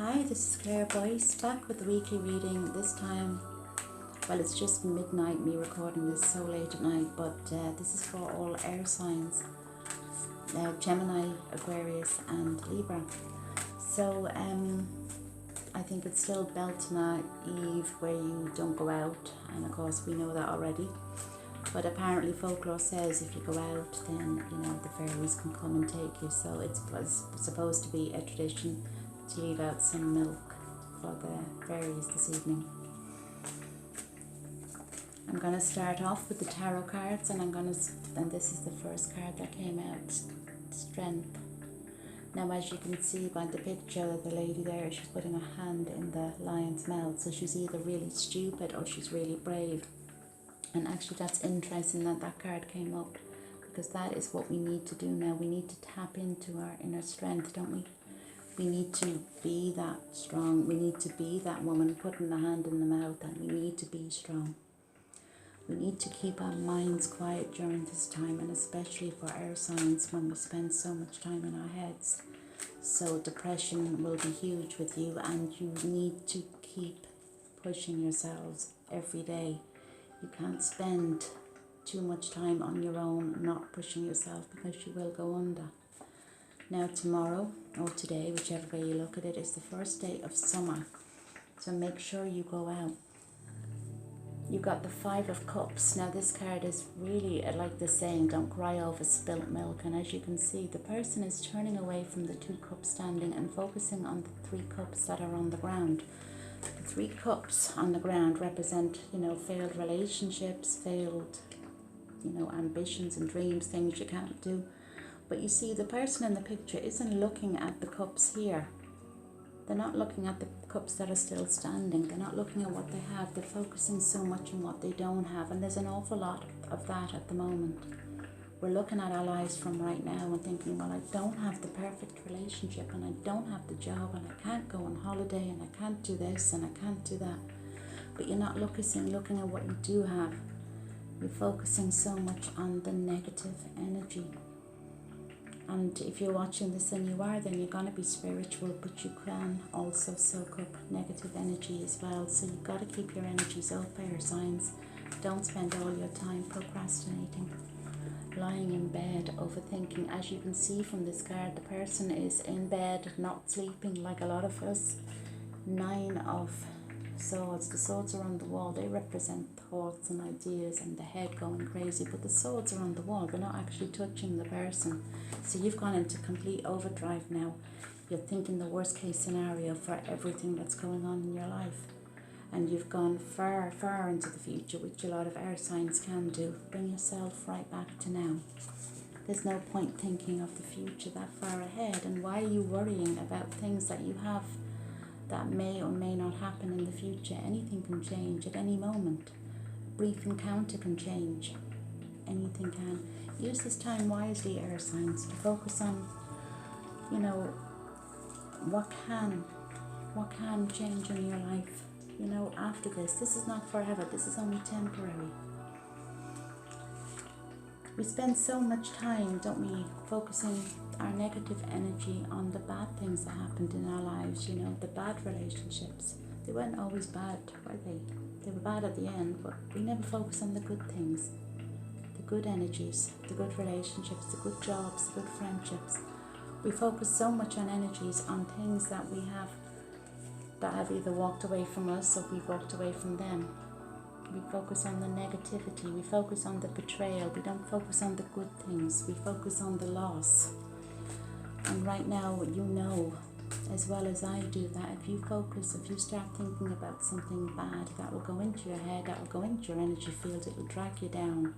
Hi, this is Claire Boyce, back with the weekly reading. This time, well, it's just midnight, me recording this so late at night, but this is for all air signs, Gemini, Aquarius and Libra. So I think it's still Beltana Eve where you don't go out, and of course we know that already. But apparently folklore says if you go out, then the fairies can come and take you. So it was supposed to be a tradition to leave out some milk for the fairies this evening. I'm going to start off with the tarot cards, and this is the first card that came out, Strength. Now, as you can see by the picture, the lady there, she's putting her hand in the lion's mouth, so she's either really stupid or she's really brave. And actually that's interesting that that card came up, because that is what we need to do now. We need to tap into our inner strength, don't we? We need to be that strong. We need to be that woman putting the hand in the mouth, and we need to be strong. We need to keep our minds quiet during this time, and especially for air signs when we spend so much time in our heads. So depression will be huge with you, and you need to keep pushing yourselves every day. You can't spend too much time on your own not pushing yourself, because you will go under. Now tomorrow, or today, whichever way you look at it, is the first day of summer. So make sure you go out. You got the 5 of Cups. Now this card is really like the saying, don't cry over spilt milk. And as you can see, the person is turning away from the 2 cups standing and focusing on the 3 cups that are on the ground. The 3 cups on the ground represent, failed relationships, failed, ambitions and dreams, things you can't do. But you see, the person in the picture isn't looking at the cups here. They're not looking at the cups that are still standing. They're not looking at what they have. They're focusing so much on what they don't have. And there's an awful lot of that at the moment. We're looking at our lives from right now and thinking, well, I don't have the perfect relationship, and I don't have the job, and I can't go on holiday, and I can't do this, and I can't do that. But you're not looking at what you do have. You're focusing so much on the negative energy. And if you're watching this and you are, then you're going to be spiritual, but you can also soak up negative energy as well. So you've got to keep your energies up, air signs. Don't spend all your time procrastinating, lying in bed, overthinking. As you can see from this card, the person is in bed, not sleeping like a lot of us. 9 of Swords. The swords are on the wall. They represent thoughts and ideas and the head going crazy, but the swords are on the wall. They're not actually touching the person. So you've gone into complete overdrive now. You're thinking the worst case scenario for everything that's going on in your life. And you've gone far, far into the future, which a lot of air signs can do. Bring yourself right back to now. There's no point thinking of the future that far ahead. And why are you worrying about things that you have that may or may not happen in the future? Anything can change at any moment. A brief encounter can change. Anything can. Use this time wisely, air signs, to focus on, what can change in your life, after this. This is not forever. This is only temporary. We spend so much time, don't we, focusing our negative energy on the bad things that happened in our lives, the bad relationships. They weren't always bad, were they? They were bad at the end, but we never focus on the good things, the good energies, the good relationships, the good jobs, the good friendships. We focus so much on energies, on things that we have that have either walked away from us or we've walked away from them. We focus on the negativity, we focus on the betrayal, we don't focus on the good things, we focus on the loss. And right now, as well as I do, that if you start thinking about something bad, that will go into your head, that will go into your energy field, it will drag you down.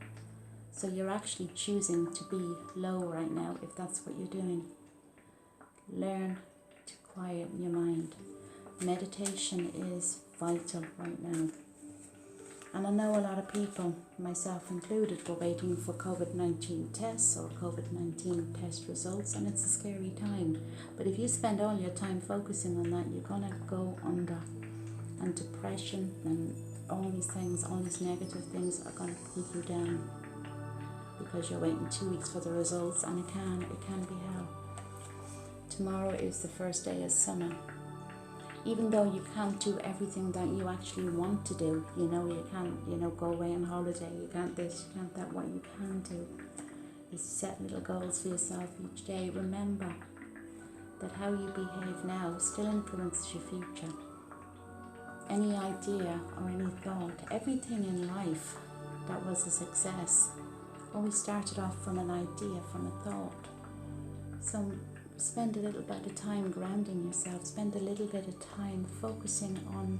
So you're actually choosing to be low right now, if that's what you're doing. Learn to quiet your mind. Meditation is vital right now. And I know a lot of people, myself included, were waiting for COVID-19 tests or COVID-19 test results, and it's a scary time. But if you spend all your time focusing on that, you're going to go under. And depression and all these things, all these negative things are going to keep you down, because you're waiting 2 weeks for the results, and it can be hell. Tomorrow is the first day of summer. even though you can't do everything that you actually want to do, you know, you can't, you know, go away on holiday, you can't this, you can't that, what you can do is set little goals for yourself each day. Remember that how you behave now still influences your future. Any idea or any thought, everything in life that was a success always started off from an idea, from a thought. So spend a little bit of time grounding yourself, spend a little bit of time focusing on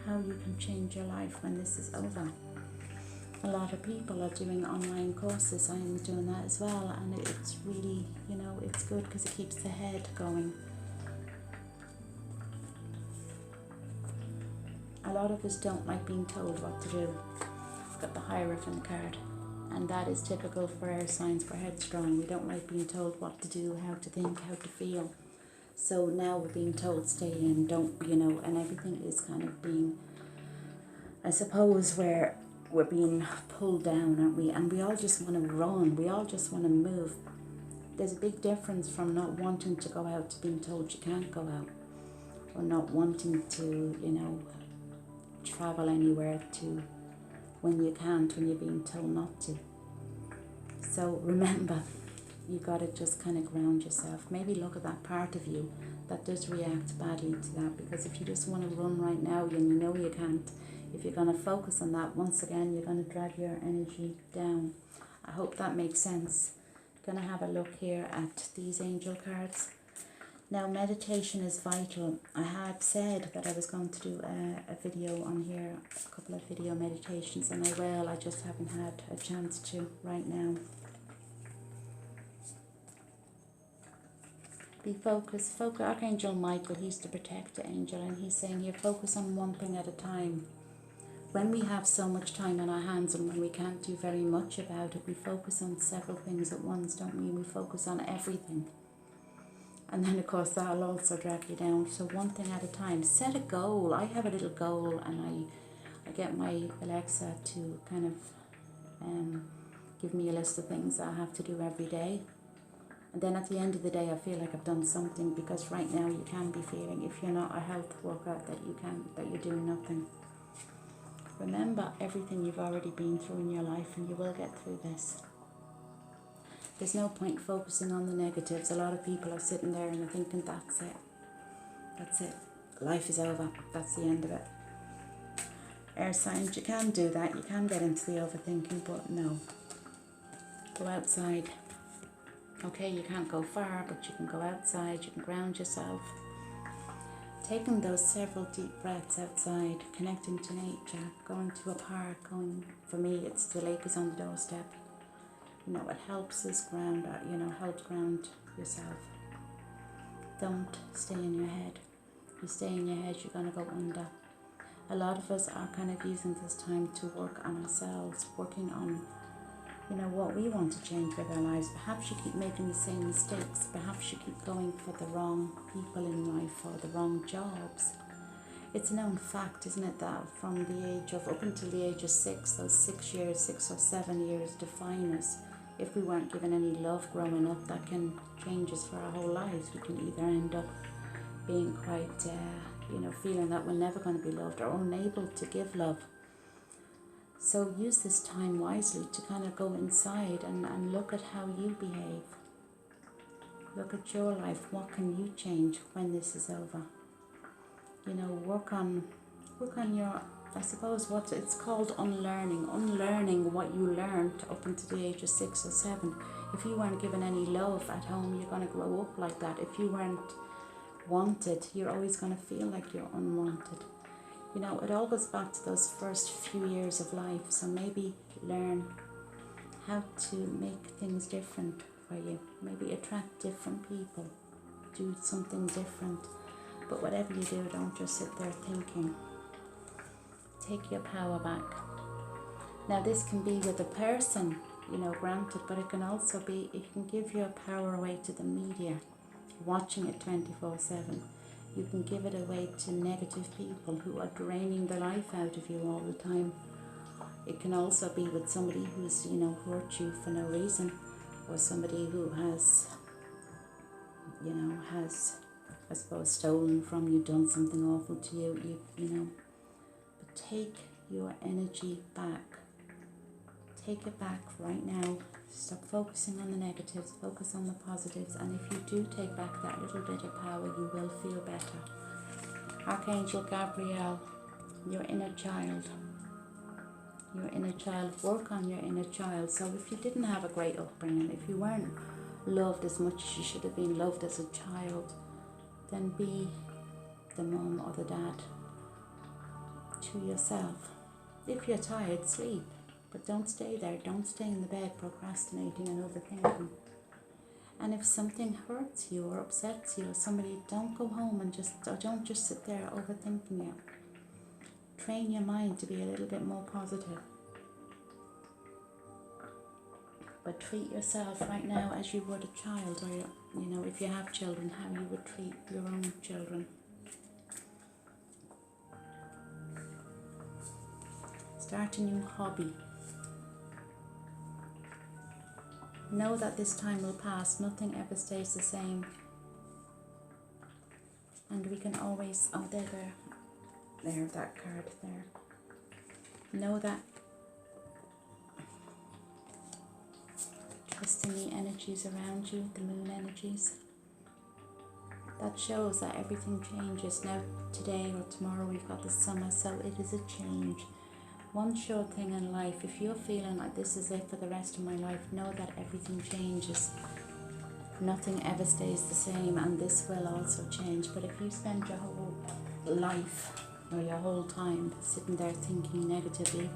how you can change your life when this is over. A lot of people are doing online courses. I am doing that as well, and it's really, you know, it's good because it keeps the head going. A lot of us don't like being told what to do. I've got the Hierophant card, and that is typical for air signs. We're headstrong. We don't like being told what to do, how to think, how to feel. So now we're being told stay in, don't, you know, and everything is kind of being, I suppose, where we're being pulled down, aren't we? And we all just want to run. We all just want to move. There's a big difference from not wanting to go out to being told you can't go out, or not wanting to, you know, travel anywhere to when you can't, when you're being told not to. So remember, you got to just kind of ground yourself. Maybe look at that part of you that does react badly to that, because if you just want to run right now and you know you can't, if you're going to focus on that, once again, you're going to drag your energy down. I hope that makes sense. Going to have a look here at these angel cards. Now, meditation is vital. I had said that I was going to do a video on here, a couple of video meditations, and I will. I just haven't had a chance to right now. Be focused. Archangel Michael, he's the protector angel, and he's saying here, focus on one thing at a time. When we have so much time on our hands and when we can't do very much about it, we focus on several things at once, don't we? We focus on everything. And then, of course, that'll also drag you down. So one thing at a time. Set a goal. I have a little goal, and I get my Alexa to kind of give me a list of things that I have to do every day. And then at the end of the day, I feel like I've done something, because right now you can be feeling, if you're not a health worker, that you're doing nothing. Remember everything you've already been through in your life, and you will get through this. There's no point focusing on the negatives. A lot of people are sitting there and they're thinking, that's it. That's it. Life is over. That's the end of it. Air signs, you can do that. You can get into the overthinking, but no. Go outside. Okay, you can't go far, but you can go outside. You can ground yourself. Taking those several deep breaths outside, connecting to nature, going to a park, for me, it's the lake is on the doorstep. You know, it helps us ground, helps ground yourself. Don't stay in your head. If you stay in your head, you're going to go under. A lot of us are kind of using this time to work on ourselves, working on, what we want to change with our lives. Perhaps you keep making the same mistakes. Perhaps you keep going for the wrong people in life or the wrong jobs. It's a known fact, isn't it, that from the age of, up until the age of 6, those 6 years, 6 or 7 years define us. If we weren't given any love growing up, that can change us for our whole lives. We can either end up being quite, feeling that we're never going to be loved or unable to give love. So use this time wisely to kind of go inside and look at how you behave. Look at your life. What can you change when this is over? Work on your, I suppose, what it's called unlearning what you learned up until the age of 6 or 7. If you weren't given any love at home, you're going to grow up like that. If you weren't wanted, you're always going to feel like you're unwanted. It all goes back to those first few years of life. So maybe learn how to make things different for you. Maybe attract different people. Do something different. But whatever you do, don't just sit there thinking. Take your power back. Now this can be with a person, granted, but it can also be, it can give your power away to the media, watching it 24/7. You can give it away to negative people who are draining the life out of you all the time. It can also be with somebody who's, hurt you for no reason, or somebody who has I suppose, stolen from you, done something awful to you, you know. But take your energy back. Take it back right now. Stop focusing on the negatives, focus on the positives, and if you do take back that little bit of power, you will feel better. Archangel Gabriel, your inner child. Your inner child, work on your inner child. So if you didn't have a great upbringing, if you weren't loved as much as you should have been loved as a child, then be the mum or the dad to yourself. If you're tired, sleep, but don't stay there. Don't stay in the bed procrastinating and overthinking. And if something hurts you or upsets you or somebody, don't go home and don't just sit there overthinking it. Train your mind to be a little bit more positive. But treat yourself right now as you would a child, or you know, if you have children, how you would treat your own children. Start a new hobby. Know that this time will pass. Nothing ever stays the same. And we can always, there, that card there. Know that. Trust in the energies around you, the moon energies. That shows that everything changes. Now, today or tomorrow, we've got the summer, so it is a change. One sure thing in life, if you're feeling like this is it for the rest of my life, know that everything changes. Nothing ever stays the same, and this will also change. But if you spend your whole life or your whole time sitting there thinking negatively,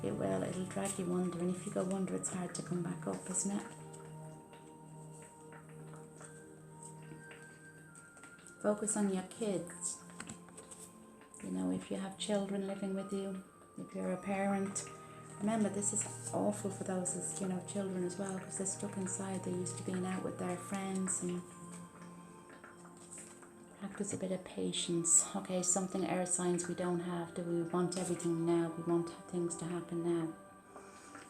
it'll drag you under, and if you go under, it's hard to come back up, isn't it? Focus on your kids. You know, if you have children living with you, if you're a parent, remember this is awful for those as, you know, children as well, because they're stuck inside. They're used to being out with their friends. And practice a bit of patience. Okay, something air signs we don't have. Do we want everything now? We want things to happen now.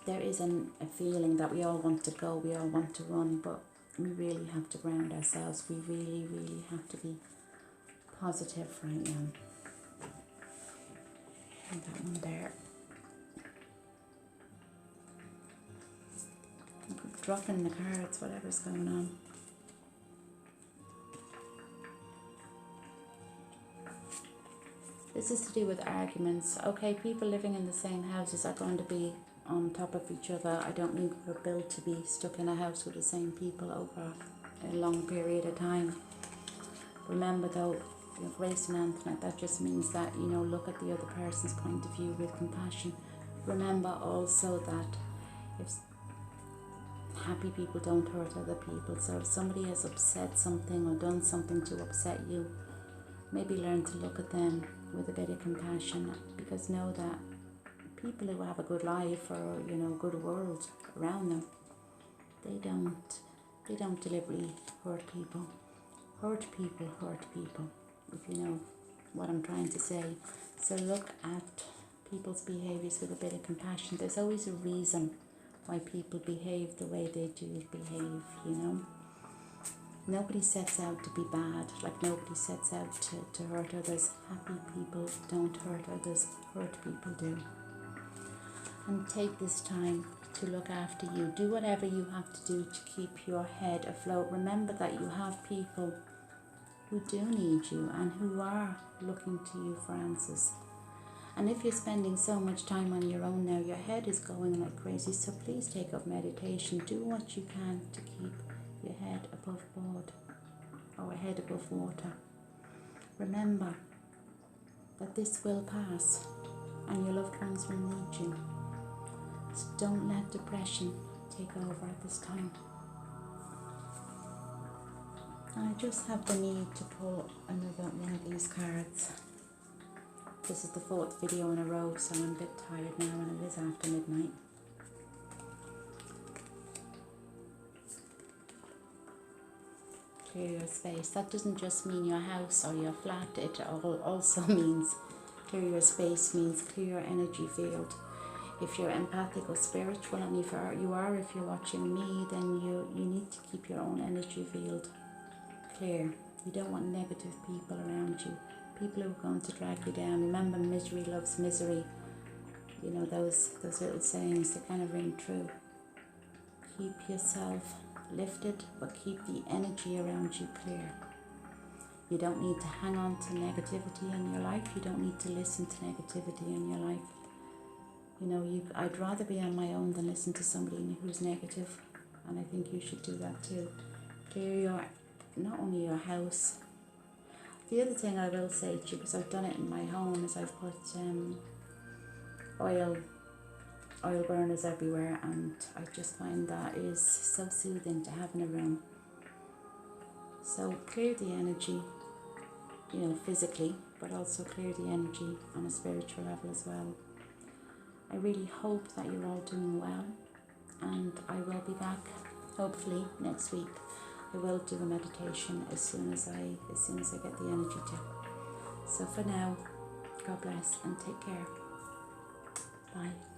There is a feeling that we all want to go, we all want to run, but we really have to ground ourselves. We really, really have to be positive right now. And that one there. Dropping the cards, whatever's going on. This is to do with arguments. Okay, people living in the same houses are going to be on top of each other. I don't mean we're built to be stuck in a house with the same people over a long period of time. Remember though, Grace and Antoinette, that just means that, you know, look at the other person's point of view with compassion. Remember also that if happy people don't hurt other people, so if somebody has upset something or done something to upset you, maybe learn to look at them with a bit of compassion, because know that people who have a good life or, you know, good world around them, they don't deliberately hurt people. Hurt people, if you know what I'm trying to say. So look at people's behaviours with a bit of compassion. There's always a reason why people behave the way they do behave, you know. Nobody sets out to be bad, like nobody sets out to hurt others. Happy people don't hurt others, hurt people do. And take this time to look after you. Do whatever you have to do to keep your head afloat. Remember that you have people who do need you and who are looking to you for answers. And if you're spending so much time on your own now, your head is going like crazy, so please take up meditation. Do what you can to keep your head above board or a head above water. Remember that this will pass and your loved ones will need you. So don't let depression take over at this time. I just have the need to pull another one of these cards. This is the 4th video in a row, so I'm a bit tired now and it is after midnight. Clear your space. That doesn't just mean your house or your flat, it also means clear your space, means clear your energy field. If you're empathic or spiritual, and if you're watching me, then you need to keep your own energy field clear. You don't want negative people around you, people who are going to drag you down. Remember, misery loves misery. You know, those little sayings, they kind of ring true. Keep yourself lifted, but keep the energy around you clear. You don't need to hang on to negativity in your life. You don't need to listen to negativity in your life. You know, I'd rather be on my own than listen to somebody who's negative, and I think you should do that too. Clear not only your house. The other thing I will say to you, because I've done it in my home, is I've put oil burners everywhere, and I just find that is so soothing to have in a room. So clear the energy, you know, physically, but also clear the energy on a spiritual level as well. I really hope that you're all doing well, and I will be back hopefully next week. I will do a meditation as soon as I get the energy to. So for now, God bless and take care. Bye.